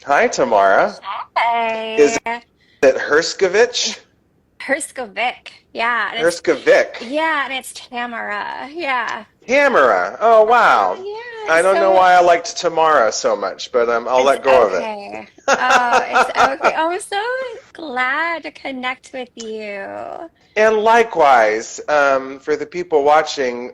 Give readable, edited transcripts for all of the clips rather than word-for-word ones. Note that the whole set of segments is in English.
Hi, Tamara. Is Hi. it Herskovic? Herskovic. Yeah, and it's Herskovic. yeah, and it's Tamara. Yeah. Tamara. Oh, wow. Yeah. I don't know So why I liked Tamara so much, but I'll it's let go of okay. Oh, it's it. okay. Oh, I'm so glad to connect with you. And likewise, for the people watching,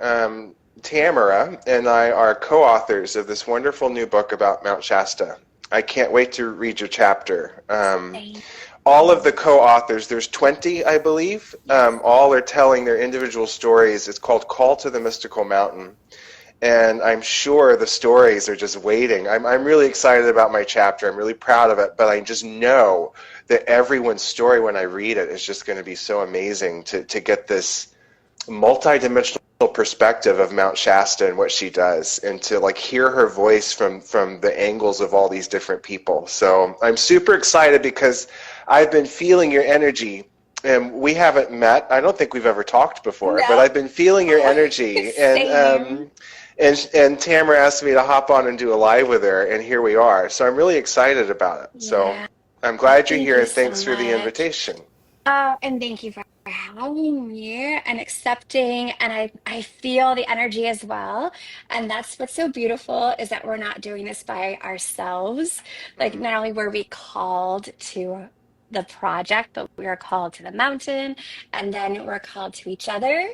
Tamara and I are co-authors of this wonderful new book about Mount Shasta. I can't wait to read your chapter. Thank All of the you. co-authors, there's 20, I believe, Yes. all are telling their individual stories. It's called Call to the Mystical Mountain. And I'm sure the stories are just waiting. I'm really excited about my chapter. I'm really proud of it, but I just know that everyone's story when I read it is just going to be so amazing to get this multidimensional perspective of Mount Shasta and what she does, and to like hear her voice from the angles of all these different people. So I'm super excited because I've been feeling your energy, and we haven't met. I don't think we've ever talked before, but No. I've been feeling your energy, Same. and Tamara asked me to hop on and do a live with her, and here we are. So I'm really excited about it. So Yeah. I'm glad you're Thank here, you and so thanks for the much. invitation. And thank you for having me and accepting. And I feel the energy as well. And that's what's so beautiful is that we're not doing this by ourselves. Like, Mhm. not only were we called to the project, but we are called to the mountain, and then we're called to each other.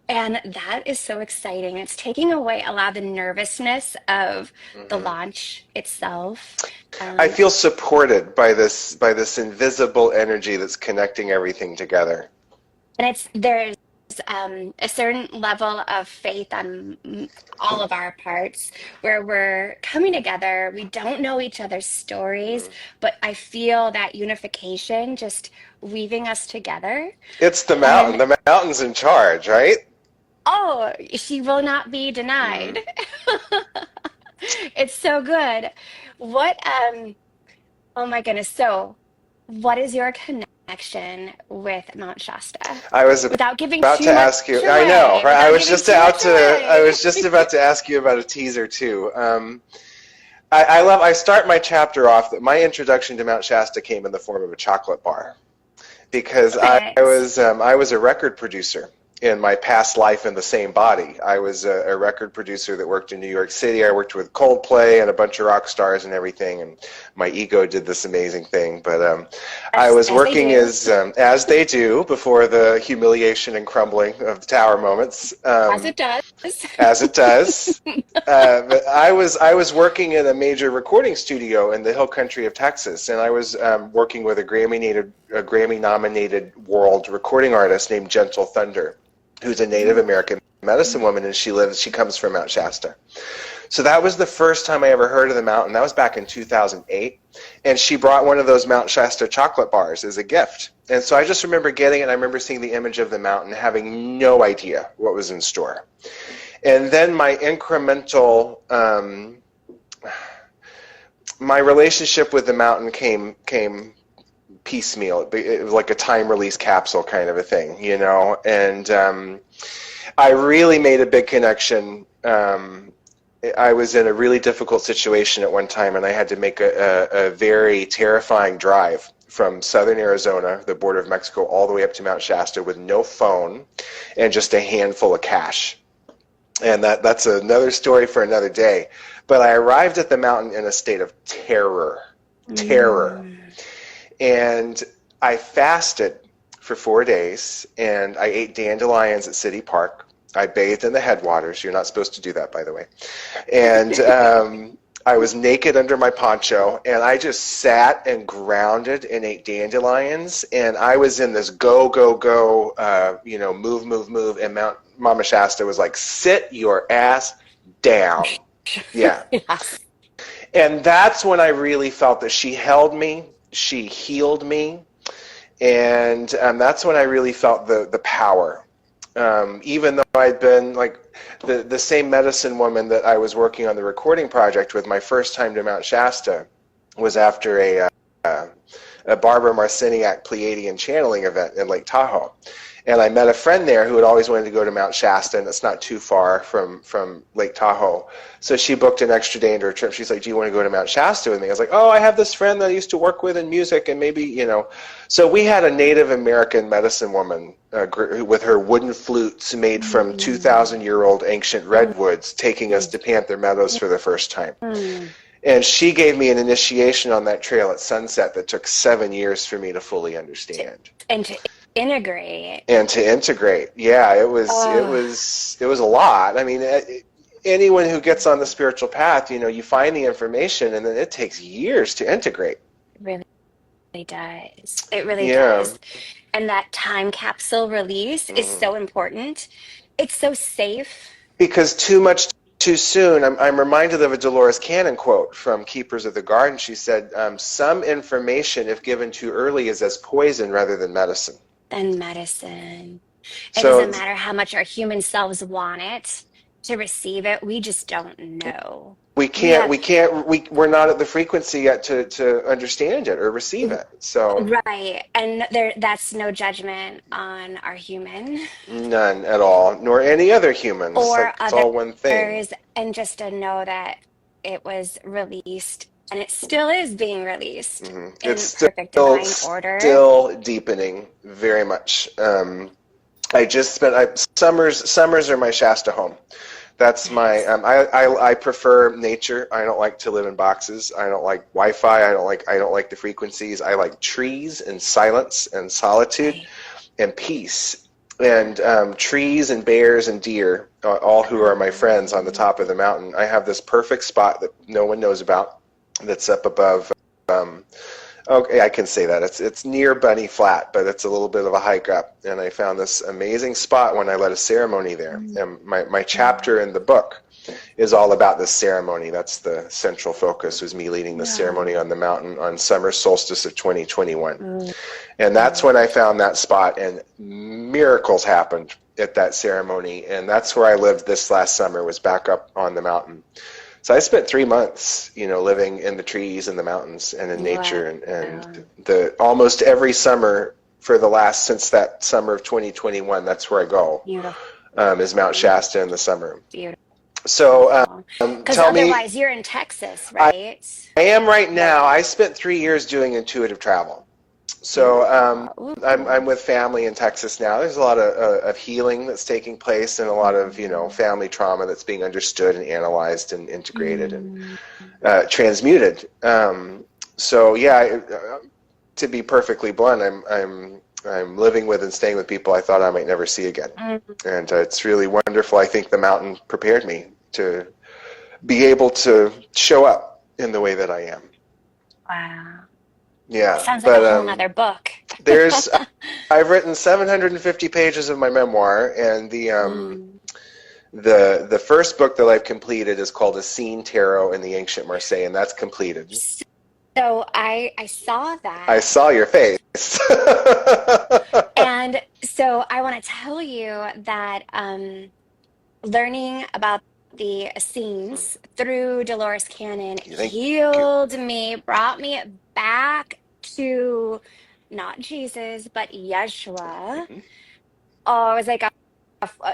And that is so exciting. It's taking away a lot of the nervousness of the Mhm. launch itself. I Um, feel supported by this invisible energy that's connecting everything together. And there's a certain level of faith on all of our parts where we're coming together. We don't know each other's stories, Mhm. but I feel that unification just weaving us together. It's the mountain. And The mountain's in charge, right? oh, she will not be denied. Mm. It's so good. What oh my goodness. So, what is your connection with Mount Shasta? I was Without giving about too to much ask you. I know, away, right? without giving too much I away. was just about to ask you about a teaser too. I love. I start my chapter off that my introduction to Mount Shasta came in the form of a chocolate bar, because Perfect. I was a record producer in my past life in the same body. I was a record producer that worked in New York City. I worked with Coldplay and a bunch of rock stars and everything, and my ego did this amazing thing. But I was As they working do, as they do before the humiliation and crumbling of the tower moments. as it does. As it does. But I was working in a major recording studio in the hill country of Texas, and I was working with a Grammy nominated world recording artist named Gentle Thunder, who's a Native American medicine woman, and she comes from Mount Shasta. So that was the first time I ever heard of the mountain. That was back in 2008, and she brought one of those Mount Shasta chocolate bars as a gift. And so I just remember getting it. And I remember seeing the image of the mountain, having no idea what was in store. And then my relationship with the mountain came piecemeal. It was like a time release capsule kind of a thing, you know. And I really made a big connection. I was in a really difficult situation at one time, and I had to make a very terrifying drive from southern Arizona, the border of Mexico, all the way up to Mount Shasta with no phone and just a handful of cash. And that's another story for another day. But I arrived at the mountain in a state of terror, terror. Mm. And I fasted for 4 days, and I ate dandelions at City Park. I bathed in the headwaters. You're not supposed to do that, by the way. And I was naked under my poncho, and I just sat and grounded and ate dandelions. And I was in this go, go, go, move, move, move. And Mama Shasta was like, sit your ass down. Yeah. Yes. And that's when I really felt that she held me, she healed me, and that's when I really felt the power. Even though I'd been like the same medicine woman that I was working on the recording project with, my first time to Mount Shasta was after a Barbara Marciniak Pleiadian channeling event in Lake Tahoe. And I met a friend there who had always wanted to go to Mount Shasta, and it's not too far from Lake Tahoe. So she booked an extra day into her trip. She's like, do you want to go to Mount Shasta with me? I was like, oh, I have this friend that I used to work with in music, and maybe, you know. So we had a Native American medicine woman with her wooden flutes made from 2,000-year-old ancient redwoods taking us to Panther Meadows for the first time. And she gave me an initiation on that trail at sunset that took 7 years for me to fully understand. And to integrate. Yeah, it was a lot. I mean, anyone who gets on the spiritual path, you know, you find the information and then it takes years to integrate. It really does. It really does. And that time capsule release is so important. It's so safe. Because too much too soon, I'm reminded of a Dolores Cannon quote from Keepers of the Garden. She said, some information, if given too early, is as poison rather than medicine. It doesn't matter how much our human selves want it to receive it. We just don't know. We're not at the frequency yet to understand it or receive it. So right. And that's no judgment on our human. None at all, nor any other humans. Or it's all one thing. And just to know that it was released. And it still is being released in perfect divine order. Still deepening very much. I just spent summers are my Shasta home. That's my. I prefer nature. I don't like to live in boxes. I don't like Wi-Fi. I don't like the frequencies. I like trees and silence and solitude and peace. And trees and bears and deer, all who are my friends on the top of the mountain. I have this perfect spot that no one knows about. That's up above. Okay, I can say that it's near Bunny Flat, but it's a little bit of a hike up. And I found this amazing spot when I led a ceremony there. And my chapter in the book is all about this ceremony. That's the central focus, was me leading the ceremony on the mountain on summer solstice of 2021. And that's when I found that spot, and miracles happened at that ceremony. And that's where I lived this last summer, was back up on the mountain. So I spent 3 months, you know, living in the trees and the mountains and in nature, and the almost every summer since that summer of 2021, that's where I go. Is Mount Shasta in the summer. Beautiful. So because otherwise you're in Texas, right? I am right now. I spent 3 years doing intuitive travel. So I'm with family in Texas now. There's a lot of healing that's taking place, and a lot of, you know, family trauma that's being understood and analyzed and integrated and transmuted. So yeah, to be perfectly blunt, I'm living with and staying with people I thought I might never see again, and it's really wonderful. I think the mountain prepared me to be able to show up in the way that I am. Wow. Yeah, sounds like a whole other book. I've written 750 pages of my memoir, and the first book that I've completed is called A Scene Tarot in the Ancient Marseille, and that's completed. So I saw that. I saw your face. And so I want to tell you that learning about the Essenes through Dolores Cannon healed me, brought me back to not Jesus, but Yeshua. Oh, it was like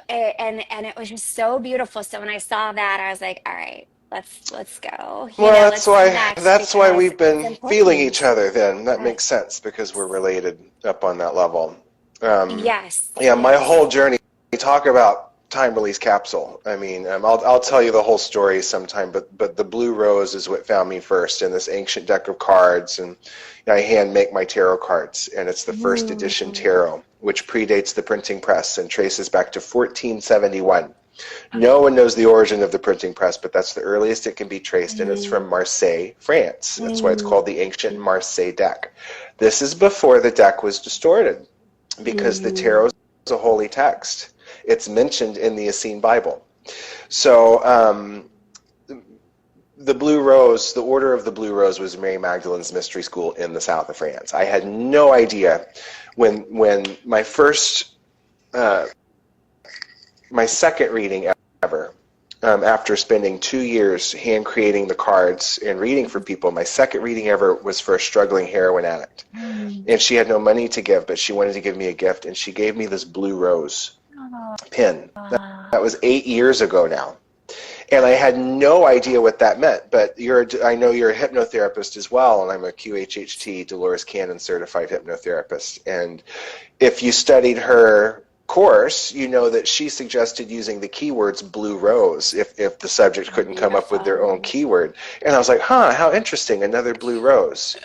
and it was just so beautiful. So when I saw that, I was like, all right, let's go. Well, that's why we've been feeling each other then. That makes sense, because we're related up on that level. Yes. Yeah, my whole journey, we talk about time release capsule. I mean, I'll tell you the whole story sometime, but the blue rose is what found me first in this ancient deck of cards, and I hand make my tarot cards, and it's the first edition tarot, which predates the printing press and traces back to 1471. No one knows the origin of the printing press, but that's the earliest it can be traced, and it's from Marseille, France. That's why it's called the ancient Marseille deck. This is before the deck was distorted, because the tarot is a holy text. It's mentioned in the Essene Bible. So the Blue Rose, the Order of the Blue Rose, was Mary Magdalene's mystery school in the south of France. I had no idea when my first, my second reading ever after spending 2 years hand creating the cards and reading for people. My second reading ever was for a struggling heroin addict. Mm. And she had no money to give, but she wanted to give me a gift, and she gave me this blue rose pin. That was 8 years ago now. And I had no idea what that meant, but I know you're a hypnotherapist as well, and I'm a QHHT Dolores Cannon certified hypnotherapist. And if you studied her course, you know that she suggested using the keywords blue rose if the subject couldn't come up with their own keyword. And I was like, how interesting, another blue rose.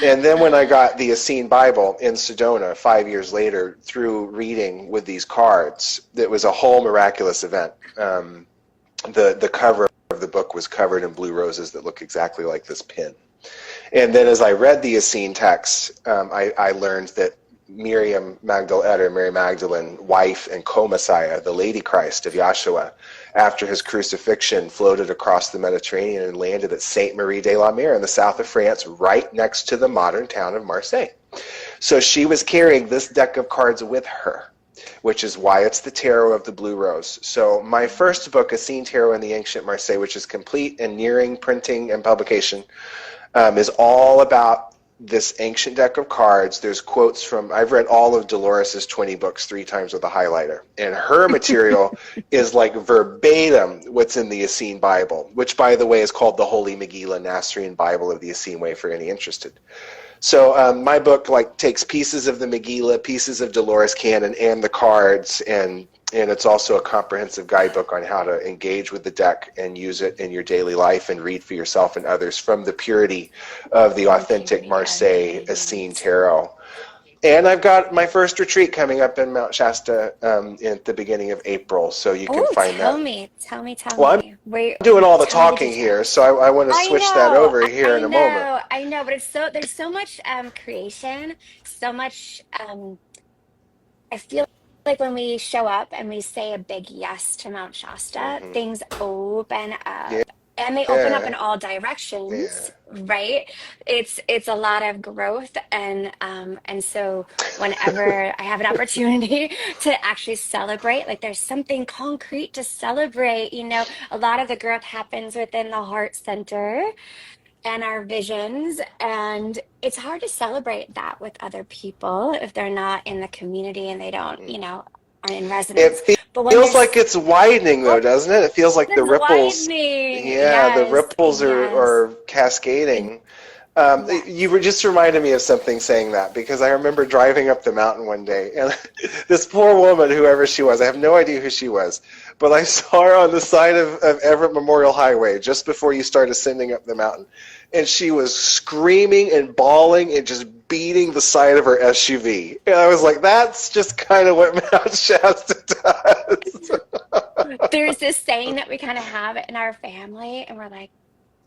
And then when I got the Essene Bible in Sedona 5 years later through reading with these cards, it was a whole miraculous event. The cover of the book was covered in blue roses that look exactly like this pin. And then as I read the Essene text, I learned that Mary Magdalene, wife and co-Messiah, the Lady Christ of Yahshua, after his crucifixion, floated across the Mediterranean and landed at Sainte Marie de la Mer in the south of France, right next to the modern town of Marseille. So she was carrying this deck of cards with her, which is why it's the Tarot of the Blue Rose. So my first book, Essene Tarot in the Ancient Marseille, which is complete and nearing printing and publication, is all about this ancient deck of cards. There's quotes from, I've read all of Dolores's 20 books 3 times with a highlighter, and her material is like verbatim what's in the Essene Bible, which by the way is called the Holy Megillah Nasrian Bible of the Essene Way for any interested. So my book takes pieces of the Megillah, pieces of Dolores Cannon, and the cards, and it's also a comprehensive guidebook on how to engage with the deck and use it in your daily life and read for yourself and others from the purity of the authentic Marseille Essene Tarot. And I've got my first retreat coming up in Mount Shasta at the beginning of April, so you can find that. Tell me. Well, I'm doing all the talking here, so I want to switch that over here in a moment. I know, but there's so much creation, so much. I feel like when we show up and we say a big yes to Mount Shasta, things open up. Yeah. And they open up in all directions, right? It's a lot of growth, and so whenever I have an opportunity to actually celebrate, like there's something concrete to celebrate, a lot of the growth happens within the heart center and our visions, and it's hard to celebrate that with other people if they're not in the community and they don't, aren't in resonance. It feels like it's widening, though, doesn't it? It feels like the ripples. Widening. Yeah, the ripples are cascading. You just reminded me of something saying that, because I remember driving up the mountain one day, and this poor woman, whoever she was, I have no idea who she was, but I saw her on the side of Everett Memorial Highway just before you start ascending up the mountain, and she was screaming and bawling and just beating the side of her SUV. And I was like, that's just kind of what Mount Shasta does. There's this saying that we kind of have in our family, and we're like,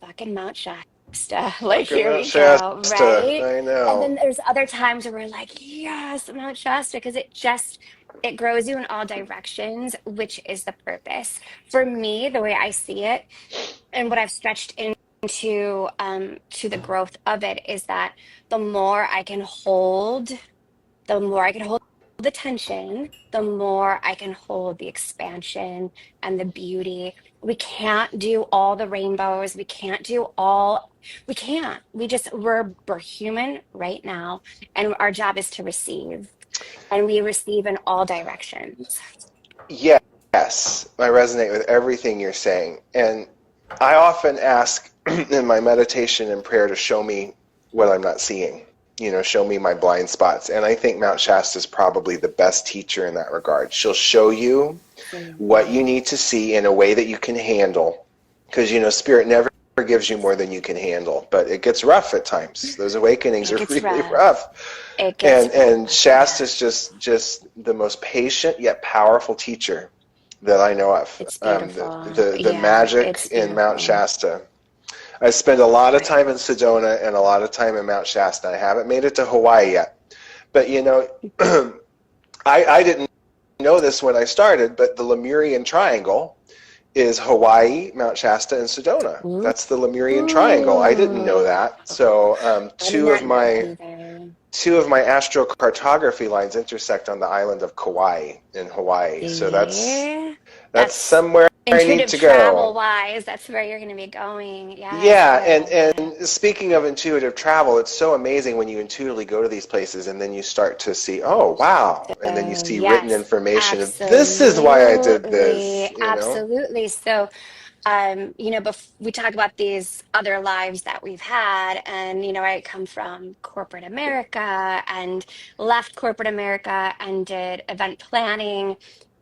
fucking Mount Shasta. Like, here we go, right? I know. And then there's other times where we're like, yes, Mount Shasta, because it grows you in all directions, which is the purpose. For me, the way I see it, and what I've stretched into to the growth of it, is that the more I can hold the tension, the more I can hold the expansion and the beauty. We can't do all the rainbows. We can't. We're human right now, and our job is to receive, and we receive in all directions. Yes, I resonate with everything you're saying. And I often ask in my meditation and prayer to show me what I'm not seeing, show me my blind spots. And I think Mount Shasta is probably the best teacher in that regard. She'll show you what you need to see in a way that you can handle, because, Spirit never gives you more than you can handle, but it gets rough at times. Those awakenings are really rough. And Shasta's just the most patient yet powerful teacher that I know of. It's beautiful. The magic in Mount Shasta. I spent a lot of time in Sedona and a lot of time in Mount Shasta. I haven't made it to Hawaii yet. But, I didn't know this when I started, but the Lemurian Triangle is Hawaii, Mount Shasta, and Sedona. That's the Lemurian Triangle. I didn't know that. So two of my astrocartography lines intersect on the island of Kauai in Hawaii. So That's That's somewhere I need intuitive to go. travel wise. That's where you're going to be going. Yes, Yeah, oh, I love that. and speaking of intuitive travel, it's so amazing when you intuitively go to these places and then you start to see, oh, wow, and then you So see written yes, information of this is why I did this, absolutely, you know? absolutely. So we talk about these other lives that we've had, and I come from corporate America and left corporate America and did event planning.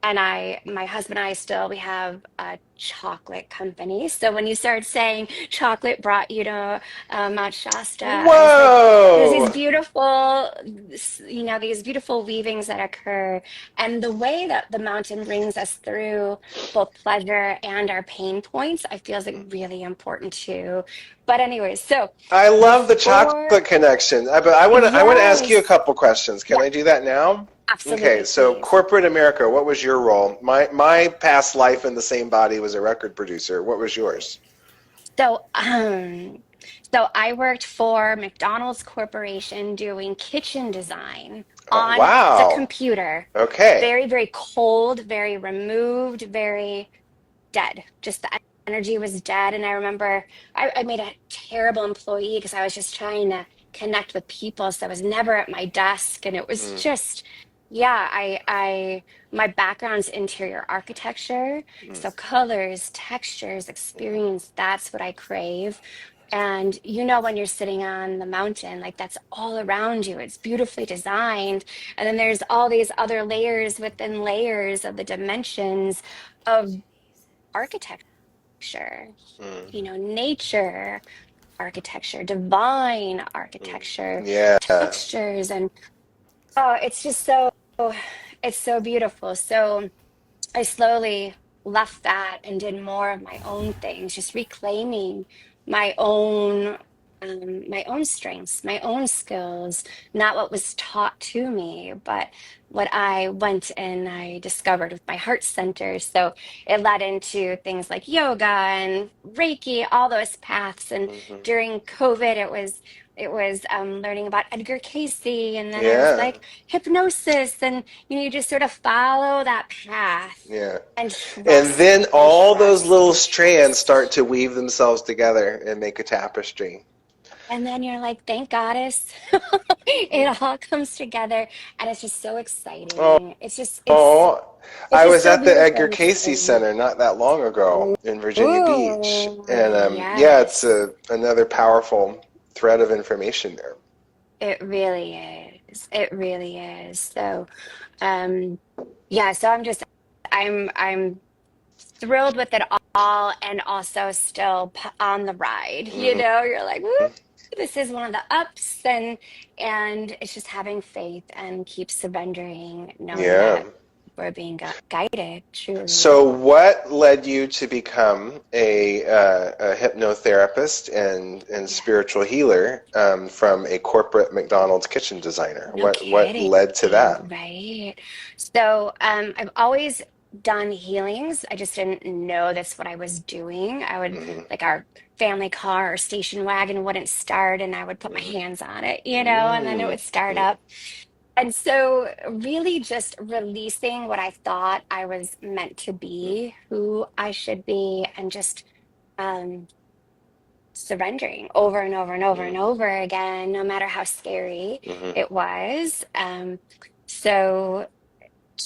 And my husband and I still, we have a chocolate company. So when you started saying chocolate brought you to Mount Shasta, I was like, there's these Whoa! beautiful, these beautiful weavings that occur, and the way that the mountain brings us through both pleasure and our pain points, I feel is like really important too. But anyways, so I love the before, chocolate connection. But I want to ask you a yes, couple questions. Can yeah, I do that now? Okay, absolutely, so please. corporate America, what was your role? My past life in the same body was a record producer. What was yours? So, so I worked for McDonald's Corporation doing kitchen design Oh, on the wow. computer. Okay. Very, very cold, very removed, very dead. Just the energy was dead. And I remember I made a terrible employee because I was just trying to connect with people. So I was never at my desk. And it was Mm, just, yeah, my background's interior architecture. mm, So colors, textures, experience, that's what I crave. And when you're sitting on the mountain, like that's all around you. It's beautifully designed. And then there's all these other layers within layers of the dimensions of architecture, mm, nature architecture, divine mm. architecture, Yeah. textures, and oh, it's so beautiful. So I slowly left that and did more of my own things, just reclaiming my own my own strengths, my own skills, not what was taught to me, but what I went and I discovered with my heart center. So it led into things like yoga and Reiki, all those paths. And Hmm. during COVID, it was learning about Edgar Casey, and then I was Yeah. like hypnosis, and you just sort of follow that path Yeah. and And trust then and all those trust little and strands start trust. to weave themselves together and make a tapestry. And then you're like, thank goddess. Mm. It all comes together and it's just so Oh, exciting. It's I just was so at the beautiful Edgar and Casey exciting. Center not that long ago in Virginia Beach, Ooh, and yeah, it's yes. another powerful thread of information there. It really is. It really is. So, um, yeah, so I'm thrilled with it all and also still on the ride. Hmm. You're like, woo, this is one of the ups, and it's just having faith and keep surrendering, knowing Yeah. that we're being guided truly. So, what led you to become a hypnotherapist and Yeah, spiritual healer from a corporate McDonald's kitchen designer? no What kidding, led to that? right? So, I've always done healings. I just didn't know that's what I was doing. I would Hmm. like our family car or station wagon wouldn't start, and I would put my Hmm. hands on it, and then it Mm. would start up. And so, really, just releasing what I thought I was meant to be, who I should be, and just um, surrendering over and over and over and Mm. over again, no matter how scary Hmm. it was. So,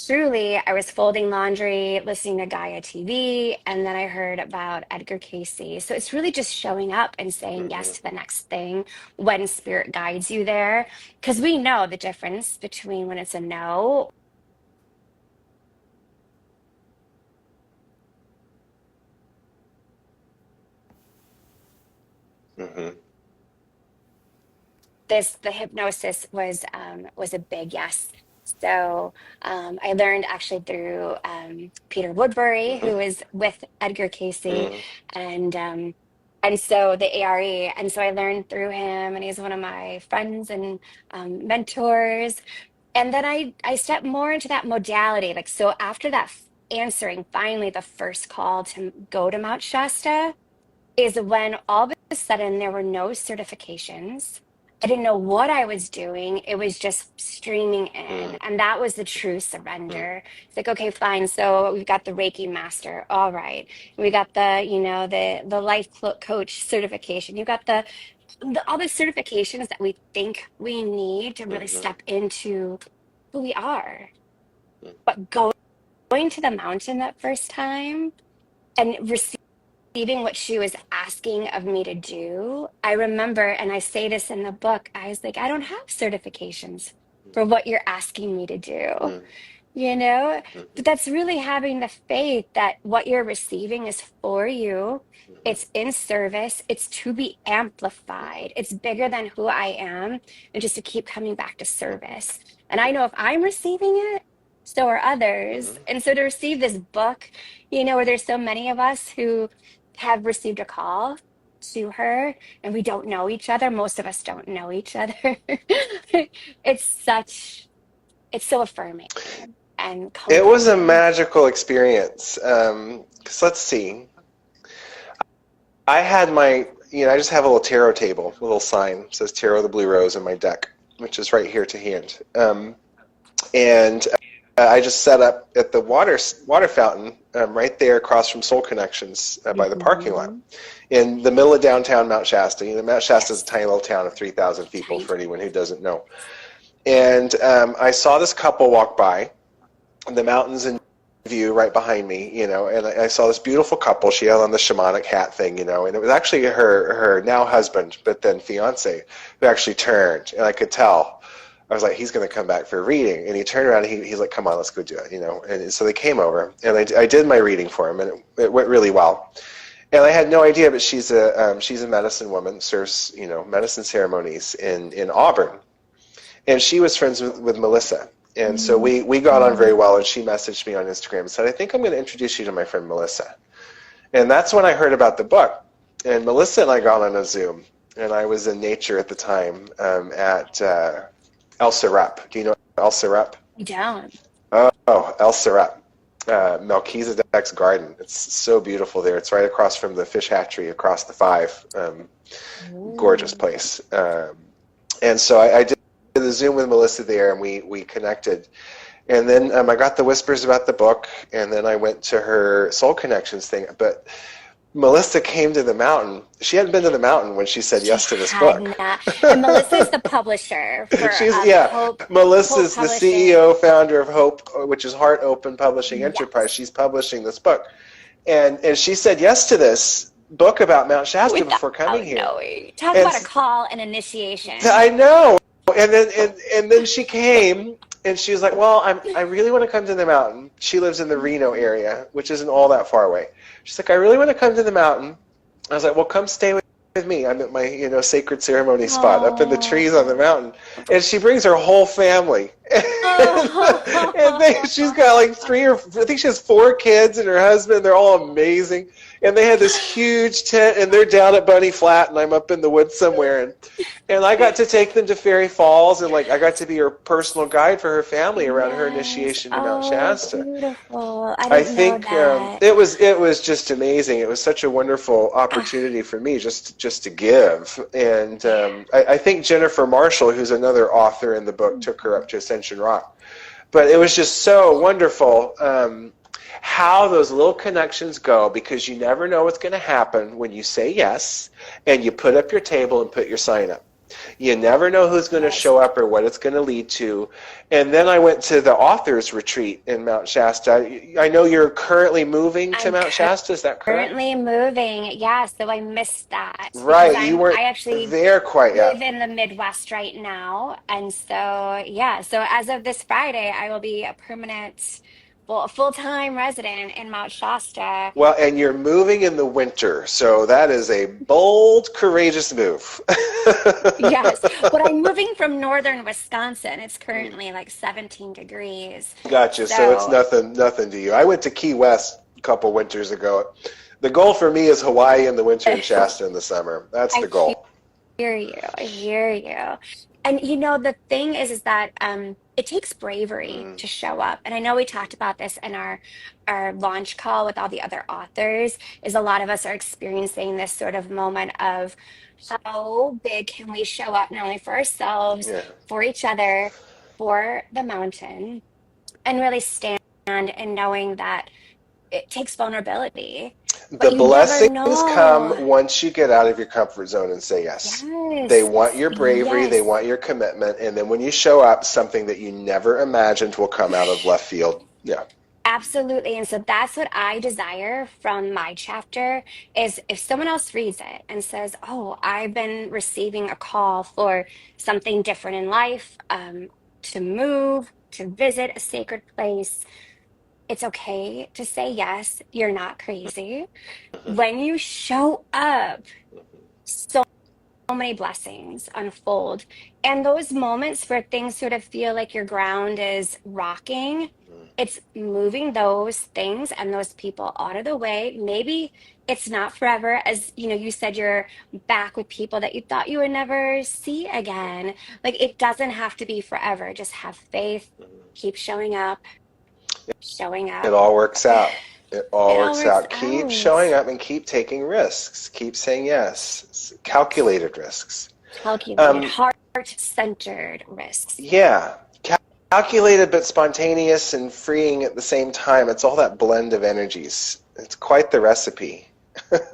truly, I was folding laundry, listening to Gaia TV, and then I heard about Edgar Casey. So it's really just showing up and saying yes to Hmm. the next thing when spirit guides you there. Because we know the difference between when it's a no. Hmm. The hypnosis was a big yes. So I learned actually through Peter Woodbury, Hmm. who is with Edgar Casey, Hmm. and and so the ARE, and so I learned through him, and he's one of my friends and mentors. And then I stepped more into that modality, like so after that answering finally the first call to go to Mount Shasta is when all of a sudden there were no certifications. I didn't know what I was doing. It was just streaming in. mm, And that was the true mm, surrender. It's like, okay, fine. So we've got the Reiki master. All right. We got the, the life coach certification. You got all the certifications that we think we need to really mhm, step into who we are. mm, But going to the mountain that first time and receiving what she was asking of me to do, I remember, and I say this in the book, I was like, I don't have certifications for what you're asking me to do. mm, But mhm, that's really having the faith that what you're receiving is for you. mhm, It's in service. It's to be amplified. It's bigger than who I am, and just to keep coming back to mhm, service. And I know if I'm receiving it, so are others. mhm, And so to receive this book, where there's so many of us who have received a call to her and we don't know each other. Most of us don't know each other. It's it's so affirming and It was a comforting. magical experience. 'Cause let's see. I had I just have a little tarot table, a little sign that says Tarot the Blue Rose in my deck, which is right here to hand. And I just set up at the water fountain right there across from Soul Connections by the parking lot Mhm. in the middle of downtown Mount Shasta. Mount Shasta is a Yes, tiny little town of 3,000 people tiny. for anyone who doesn't know. And I saw this couple walk by, the mountains in view right behind me, and I saw this beautiful couple. She had on the shamanic hat thing, and it was actually her now husband, but then fiance, who actually turned, and I could tell. I was like, he's going to come back for a reading, and he turned around and he's like, come on, let's go do it, and so they came over, and I did my reading for him, and it went really well. And I had no idea, but she's a medicine woman, serves medicine ceremonies in Auburn, and she was friends with Melissa. And so we got on very Mhm. well, and she messaged me on Instagram and said, I think I'm going to introduce you to my friend Melissa. And that's when I heard about the book. And Melissa and I got on a Zoom, and I was in nature at the time at El Serap. Do you know El Serap? I don't. Oh, El Serap. Melchizedek's garden. It's so beautiful there. It's right across from the fish hatchery across the five. Gorgeous Ooh. place. And so I did the Zoom with Melissa there, and we connected. And then I got the whispers about the book, and then I went to her Soul Connections thing. But Melissa came to the mountain. She hadn't been to the mountain when she said She yes to this had book. not. And Melissa's the publisher for Yeah, Hope Melissa's the Publishing. CEO, founder of Hope, which is Heart Open Publishing Enterprise. Yes. She's publishing this book. And she said yes to this book about Mount Shasta Without before coming here. knowing. Talk And about a call and initiation. I know. And then she came and she was like, "Well, I really want to come to the mountain." She lives in the Reno area, which isn't all that far away. She's like, "I really want to come to the mountain." I was like, "Well, come stay with me. I'm at my sacred ceremony spot up in the trees on the Oh. mountain." And she brings her whole family. And she's got like I think she has 4 kids and her husband. They're all amazing. And they had this huge tent, and they're down at Bunny Flat, and I'm up in the woods somewhere. And I got to take them to Fairy Falls, and like I got to be her personal guide for her family around her Yes. initiation to Mount Oh, Shasta. beautiful. I I didn't know think that. it was just amazing. It was such a wonderful Ah, opportunity for me just to give. And yeah. I think Jennifer Marshall, who's another author in the book, took her up to Ascension Rock. But it was just so wonderful how those little connections go, because you never know what's going to happen when you say yes and you put up your table and put your sign up. You never know who's going to Yes. show up or what it's going to lead to. And then I went to the authors retreat in Mount Shasta. I know you're currently moving to I'm Mount Shasta. Is that correct? currently moving. Yeah, so I missed that because Right. You weren't I actually there quite live yet. in the Midwest right now. And so, yeah, so as of this Friday, I will be a permanent, well, a full-time resident in Mount Shasta. Well, and you're moving in the winter, so that is a bold, courageous move. Yes, but I'm moving from northern Wisconsin. It's currently like 17 degrees. Gotcha. So it's So nothing to you. I went to Key West a couple winters ago. The goal for me is Hawaii in the winter and Shasta in the summer. That's the I goal. hear you. I hear you. And the thing is that it takes bravery Mm, to show up. And I know we talked about this in our launch call with all the other authors, is a lot of us are experiencing this sort of moment of how big can we show up not only for ourselves, yeah. for each other, for the mountain, and really stand in knowing that it takes vulnerability, The but you never blessings come know. once you get out of your comfort zone and say yes. They Yes, want your bravery, they yes. want your commitment, and then when you show up, something that you never imagined will come out of left field. Yeah. Absolutely. And so that's what I desire from my chapter is if someone else reads it and says, "Oh, I've been receiving a call for something different in life, to move, to visit a sacred place." It's okay to say yes. You're not crazy. Mhm, When you show up, so many blessings unfold. And those moments where things sort of feel like your ground is rocking, mhm, it's moving those things and those people out of the way. Maybe it's not forever. As you know, you said you're back with people that you thought you would never see again. Like it doesn't have to be forever. Just have faith, mhm. keep showing up, showing It up. all works out. It all It all works works out. Keep showing out. up and keep taking risks. Keep saying yes. Calculated risks. Calculated, Um, heart-centered risks. yeah. Calculated but spontaneous and freeing at the same time. It's all that blend of energies. It's quite the recipe.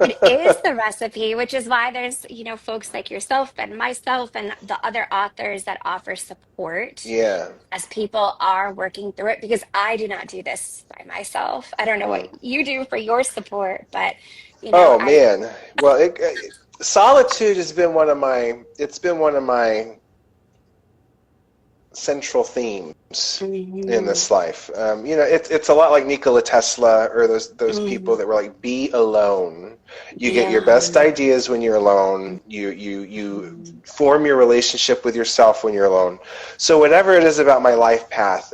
It is the recipe, which is why there's, folks like yourself and myself and the other authors that offer support Yeah. as people are working through it, because I do not do this by myself. I don't know what Mm. you do for your support, but Oh I man. Well, solitude has been one of my. It's been one of my central themes in Mhm, this life. It's a lot like Nikola Tesla or those people mhm, that were like, be alone. You be get your best alone. ideas when you're alone. You Mhm, form your relationship with yourself when you're alone. So whatever it is about my life path,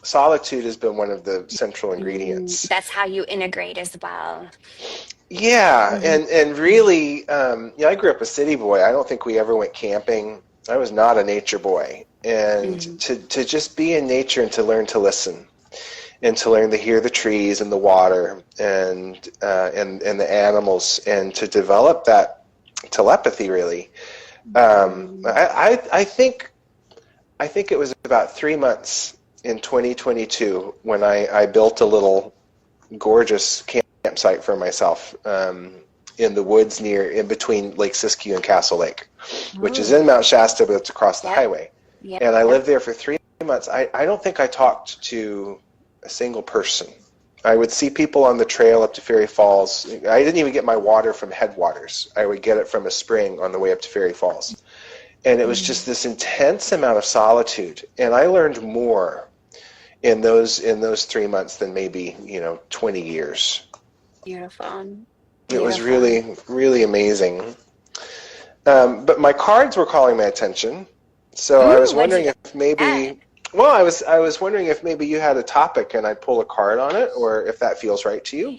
solitude has been one of the central ingredients. That's how you integrate as well. Yeah, Mhm, and really, I grew up a city boy. I don't think we ever went camping. I was not a nature boy, and mhm, to just be in nature and to learn to listen and to learn to hear the trees and the water and the animals and to develop that telepathy really. mhm. I think it was about 3 months in 2022 when I built a little gorgeous campsite for myself in the woods in between Lake Siskiyou and Castle Lake, which is Oh, in Mount Shasta, but it's across the yep, highway. yep. And I lived there for 3 months. I don't think I talked to a single person. I would see people on the trail up to Fairy Falls. I didn't even get my water from headwaters. I would get it from a spring on the way up to Fairy Falls. And it was Mm, just this intense amount of solitude. And I learned more in those 3 months than maybe 20 years. beautiful, It was beautiful. really really amazing. But my cards were calling my attention, so I Ooh, was what'd you wondering if get? maybe. Well, I was wondering if maybe you had a topic and I'd pull a card on it, or if that feels right to you.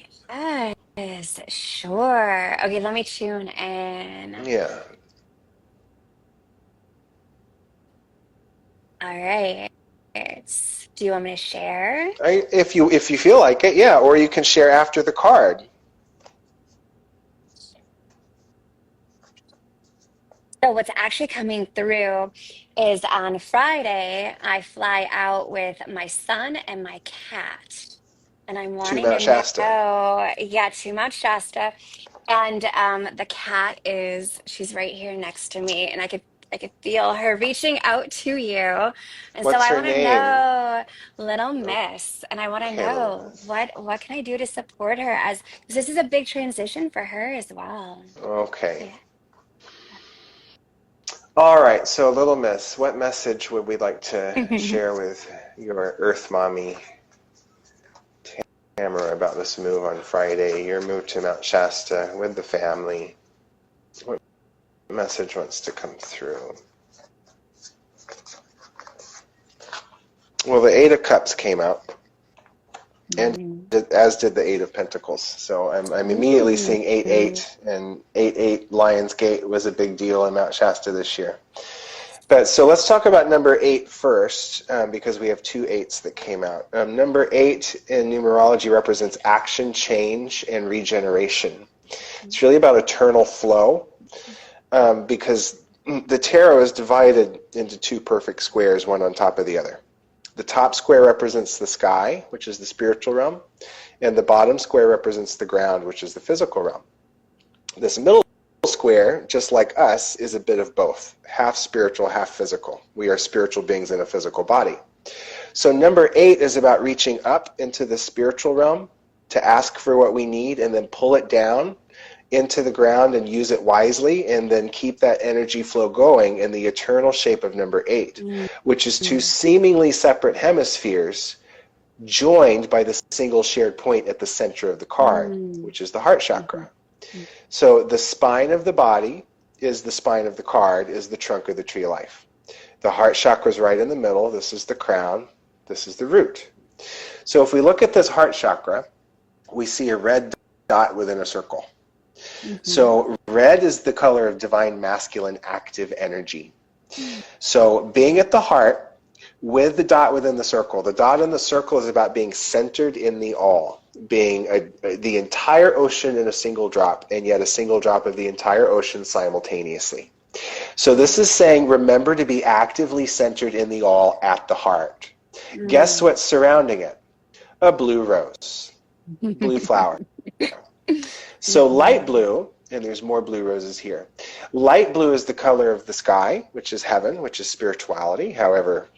Yes, sure. Okay, let me tune in. Yeah. All right. Do you want me to share? If you feel like it, yeah, or you can share after the card. So what's actually coming through is on Friday, I fly out with my son and my cat. And I'm To wanting Mount to Shasta. know, yeah, to Mount Shasta. And the cat she's right here next to me, and I could feel her reaching out to you. And so What's I her want to name? know, little miss, and I want to Okay, little know miss. what can I do to support her as 'cause this is a big transition for her as well. Okay. Yeah. All right, so little miss, what message would we like to share with your Earth Mommy Tamara about this move on Friday, your move to Mount Shasta with the family? What message wants to come through? Well, the Eight of Cups came out, and Mhm. as did the Eight of Pentacles. So I'm immediately Ooh. seeing 8-8, and 8-8 Lions Gate was a big deal in Mount Shasta this year. But so let's talk about number 8 first, because we have 2 8s that came out. Number 8 in numerology represents action, change, and regeneration. It's really about eternal flow, because the tarot is divided into 2 perfect squares, one on top of the other. The top square represents the sky, which is the spiritual realm, and the bottom square represents the ground, which is the physical realm. This middle square, just like us, is a bit of both, half spiritual, half physical. We are spiritual beings in a physical body. So number 8 is about reaching up into the spiritual realm to ask for what we need and then pull it down into the ground and use it wisely, and then keep that energy flow going in the eternal shape of number 8, which is 2 seemingly separate hemispheres joined by the single shared point at the center of the card, which is the heart chakra. So the spine of the body is the spine of the card, is the trunk of the tree of life. The heart chakra is right in the middle. This is the crown. This is the root. So if we look at this heart chakra, we see a red dot within a circle. So red is the color of divine masculine active energy. So being at the heart with the dot within the circle, the dot in the circle is about being centered in the all, being the entire ocean in a single drop, and yet a single drop of the entire ocean simultaneously. So this is saying, remember to be actively centered in the all at the heart. Guess what's surrounding it? A blue rose, blue flower. So light blue, and there's more blue roses here. Light blue is the color of the sky, which is heaven, which is spirituality, however,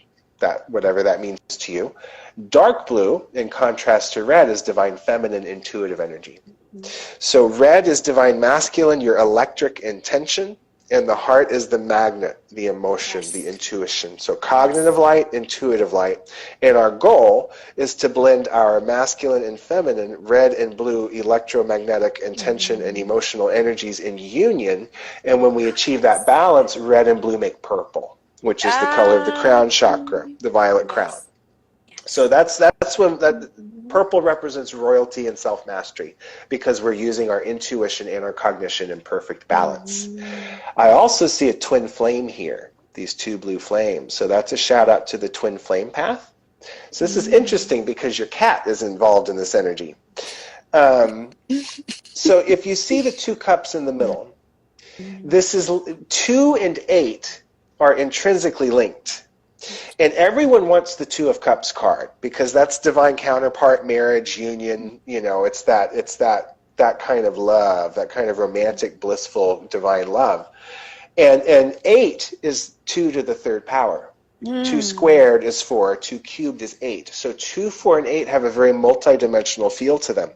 whatever that means to you. Dark blue, in contrast to red, is divine feminine intuitive energy. So red is divine masculine, your electric intention, and the heart is the magnet, the emotion, the intuition. So cognitive light, intuitive light. And our goal is to blend our masculine and feminine, red and blue, electromagnetic intention and emotional energies in union. And when we achieve that balance, red and blue make purple, which is the color of the crown chakra, the violet crown. So that's when that purple represents royalty and self-mastery, because we're using our intuition and our cognition in perfect balance. I also see a twin flame here, these 2 blue flames. So that's a shout out to the twin flame path. So this is interesting because your cat is involved in this energy. So if you see the 2 cups in the middle, this is 2 and 8 are intrinsically linked. And everyone wants the 2 of Cups card, because that's divine counterpart, marriage, union. You know, it's that kind of love, that kind of romantic, blissful, divine love. And 8 is 2 to the 3rd power. 2 squared is 4, 2 cubed is 8. So 2, 4, and 8 have a very multidimensional feel to them.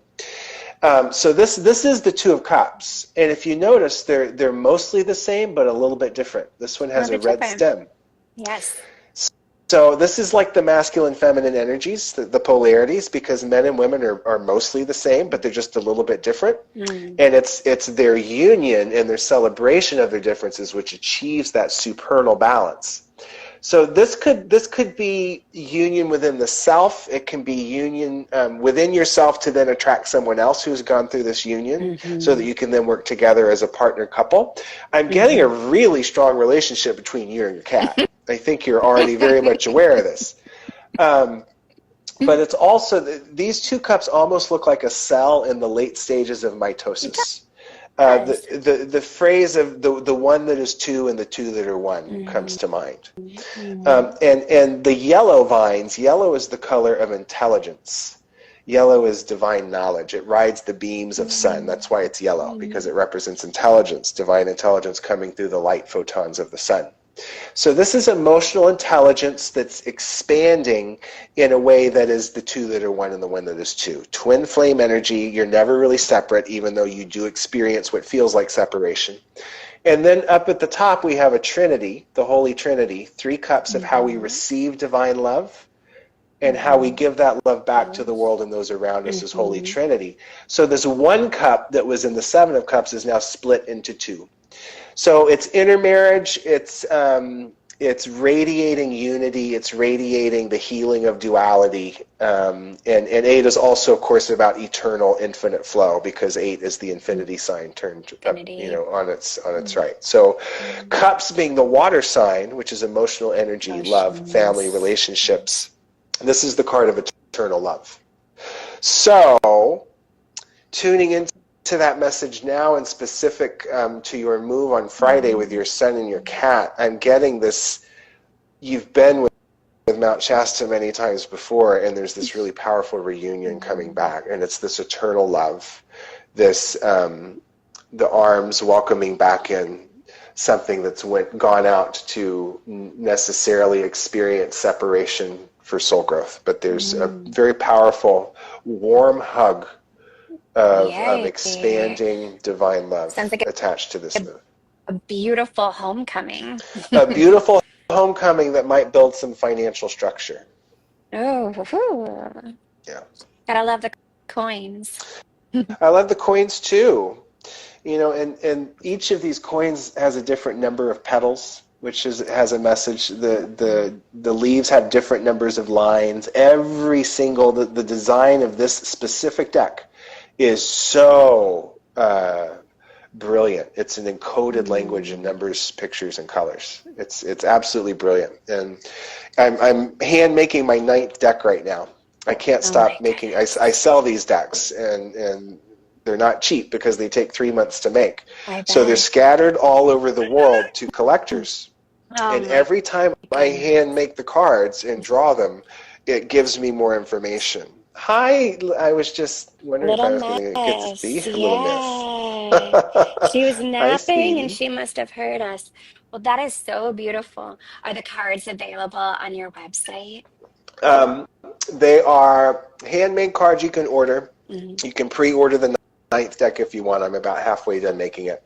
So this is the 2 of Cups, and if you notice, they're mostly the same, but a little bit different. This one has a red stem. Yes. So this is like the masculine, feminine energies, the polarities, because men and women are mostly the same, but they're just a little bit different. And it's their union and their celebration of their differences which achieves that supernal balance. So this could be union within the self. It can be union within yourself to then attract someone else who's gone through this union, so that you can then work together as a partner couple. I'm getting a really strong relationship between you and your cat. I think you're already very much aware of this. But it's also, these 2 cups almost look like a cell in the late stages of mitosis. The phrase of the one that is 2 and the 2 that are 1 comes to mind. And the yellow vines, yellow is the color of intelligence. Yellow is divine knowledge. It rides the beams of sun. That's why it's yellow, because it represents intelligence, divine intelligence coming through the light photons of the sun. So this is emotional intelligence that's expanding in a way that is the 2 that are 1 and the 1 that is 2. Twin flame energy, you're never really separate, even though you do experience what feels like separation. And then up at the top we have a Trinity, the Holy Trinity, 3 cups of how we receive divine love and how we give that love back to the world and those around us as Holy Trinity. So this 1 cup that was in the 7 of Cups is now split into 2. So it's intermarriage, it's it's radiating unity. It's radiating the healing of duality. And 8 is also, of course, about eternal infinite flow, because 8 is the infinity sign turned up, Infinity. on its right. So cups being the water sign, which is emotional energy, love, family, Emotions. relationships. This is the card of eternal love. So tuning into that message now, and specific to your move on Friday with your son and your cat, I'm getting this. You've been with Mount Shasta many times before, and there's this really powerful reunion coming back, and it's this eternal love, this the arms welcoming back in something that's gone out to necessarily experience separation for soul growth. But there's a very powerful, warm hug of Yay. expanding divine Sounds love like attached to this move. a beautiful homecoming. A beautiful homecoming that might build some financial structure. Oh, woohoo. Yeah. Gotta love the coins. I love the coins too. And each of these coins has a different number of petals, which has a message. The leaves have different numbers of lines. Every single the design of this specific deck is so brilliant. It's an encoded language in numbers, pictures, and colors. It's absolutely brilliant. And I'm hand making my 9th deck right now. I can't stop making. I sell these decks, and they're not cheap because they take 3 months to make. So they're scattered all over the world to collectors. And every time I hand make the cards and draw them, it gives me more information. Hi, I was just wondering if I Little was going to get to see Miss, you, little yeah. miss. She was Hi, napping and sweetie. she must have heard us. Well, that is so beautiful. Are the cards available on your website? Um, they are handmade cards you can order. Mhm. You can pre-order the 9th deck if you want. I'm about halfway done making it.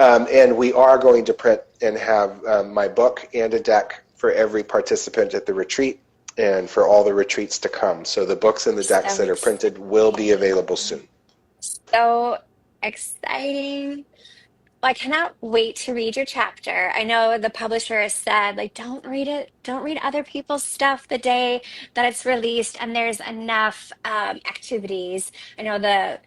And we are going to print and have my book and a deck for every participant at the retreat and for all the retreats to come. So the books and the decks So that are printed will be available soon. so exciting. Well, I cannot wait to read your chapter. I know the publisher has said, like, don't read it, don't read other people's stuff the day that it's released, and there's enough activities. I know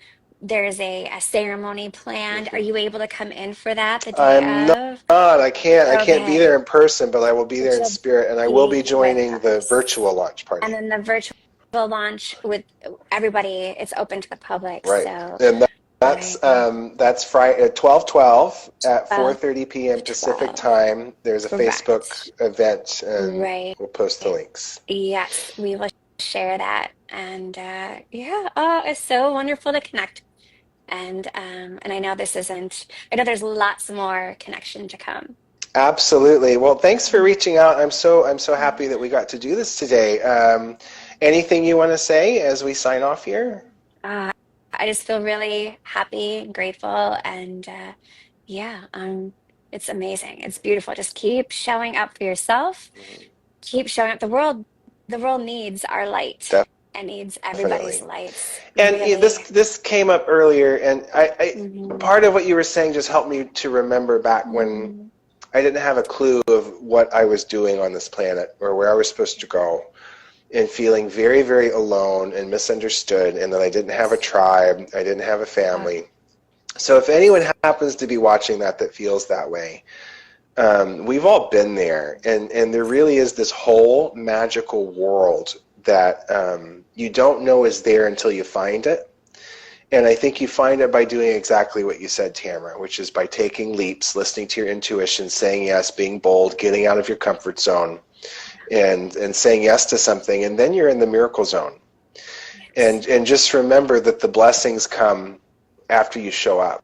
there's a ceremony planned. Are you able to come in for that the day I'm not. of? I can't be there Okay, in person, but I will be there which in will spirit, and I will be be with joining the us. virtual launch And party. then the virtual launch with everybody, it's open to the public. Right. So, And that's right, that's Friday at 12:12 at 12 4:30 p.m. to Pacific 12. time. There's a Facebook Correct. event, and Right. we'll post the links. Yes, we will share that. And yeah, oh, it's so wonderful to connect. And I know this isn't, I know there's lots more connection to come. Absolutely. Well, thanks for reaching out. I'm so happy that we got to do this today. Anything you want to say as we sign off here? Uh, I just feel really happy and grateful. And yeah, it's amazing. It's beautiful. Just keep showing up for yourself. Keep showing up. The world needs our light and needs everybody's Definitely. lights. And Really. this came up earlier, and Mhm. part of what you were saying just helped me to remember back when Mhm. I didn't have a clue of what I was doing on this planet or where I was supposed to go, and feeling very, very alone and misunderstood, and that I didn't have a tribe, I didn't have a family. So if anyone happens to be watching that feels that way, we've all been there, and there really is this whole magical world that you don't know is there until you find it. And I think you find it by doing exactly what you said, Tamara, which is by taking leaps, listening to your intuition, saying yes, being bold, getting out of your comfort zone, and saying yes to something, and then you're in the miracle zone. Yes. And just remember that the blessings come after you show up,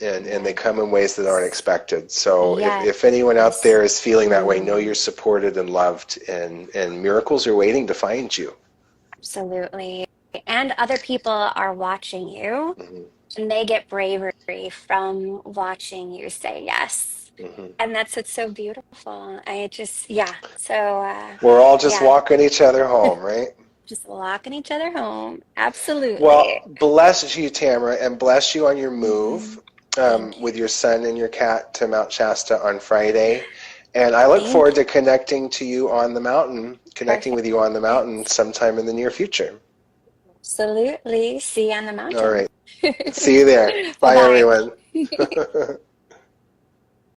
and they come in ways that aren't expected. So Yes. if anyone out there is feeling that way, know Mm, you're supported and loved, and miracles are waiting to find you. absolutely. And other people are watching you, Hmm. and they get bravery from watching you say yes. Hmm. And that's what's so beautiful. I just, yeah. So, We're all just yeah, walking each other home, right? just walking each other home. Absolutely. Well, bless you, Tamara, and bless you on your move Mhm. Thank you. with your son and your cat to Mount Shasta on Friday. And I look Thank forward you. to connecting with Perfect. you on the mountain Thanks. sometime in the near future. Absolutely. See you on the All mountain. right. See you there. Bye, Bye-bye. everyone.